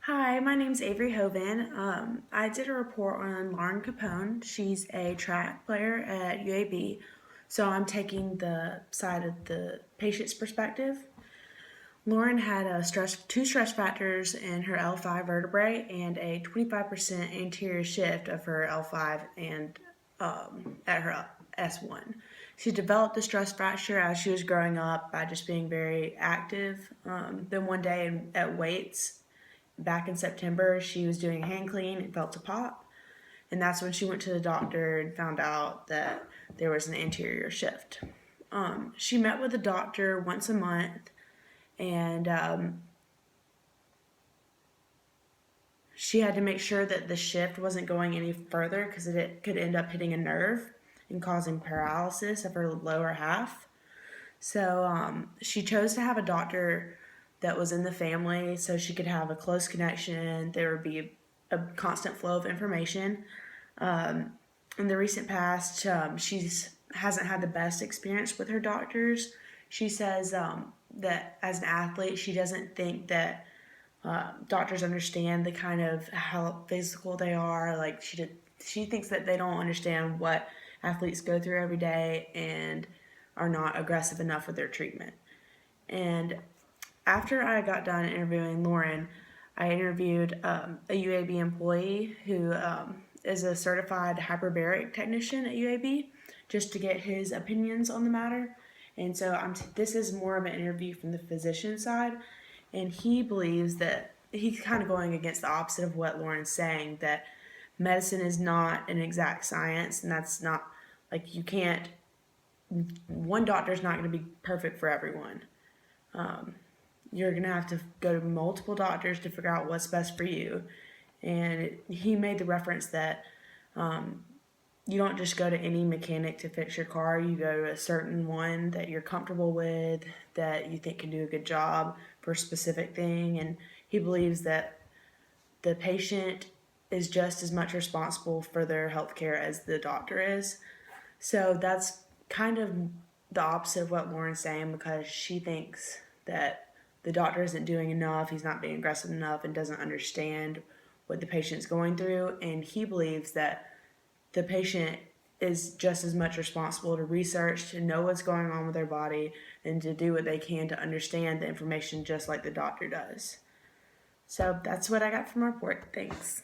Hi, my name's Avery Hovan. I did a report on Lauren Capone. She's a track player at UAB, so I'm taking the side of the patient's perspective. Lauren had two stress factors in her L5 vertebrae and a 25% anterior shift of her L5 and at her S1. She developed a stress fracture as she was growing up by just being very active. Then one day at weights, back in September, she was doing a hand clean and felt a pop. And that's when she went to the doctor and found out that there was an anterior shift. She met with the doctor once a month, and she had to make sure that the shift wasn't going any further because it could end up hitting a nerve and causing paralysis of her lower half. So she chose to have a doctor that was in the family so she could have a close connection. There would be a constant flow of information. In the recent past, she hasn't had the best experience with her doctors. She says that as an athlete, she doesn't think that doctors understand the kind of how physical they are. Like she thinks that they don't understand what athletes go through every day and are not aggressive enough with their treatment. And after I got done interviewing Lauren, I interviewed a UAB employee who is a certified hyperbaric technician at UAB just to get his opinions on the matter. And so this is more of an interview from the physician side, and he believes that he's kind of going against the opposite of what Lauren's saying, that medicine is not an exact science, and that's not like you can't, one doctor is not going to be perfect for everyone. You're going to have to go to multiple doctors to figure out what's best for you. And he made the reference that you don't just go to any mechanic to fix your car. You go to a certain one that you're comfortable with, that you think can do a good job for a specific thing. And he believes that the patient is just as much responsible for their health care as the doctor is. So that's kind of the opposite of what Lauren's saying, because she thinks that the doctor isn't doing enough, he's not being aggressive enough, and doesn't understand what the patient's going through. And he believes that the patient is just as much responsible to research, to know what's going on with their body, and to do what they can to understand the information just like the doctor does. So that's what I got from my report. Thanks.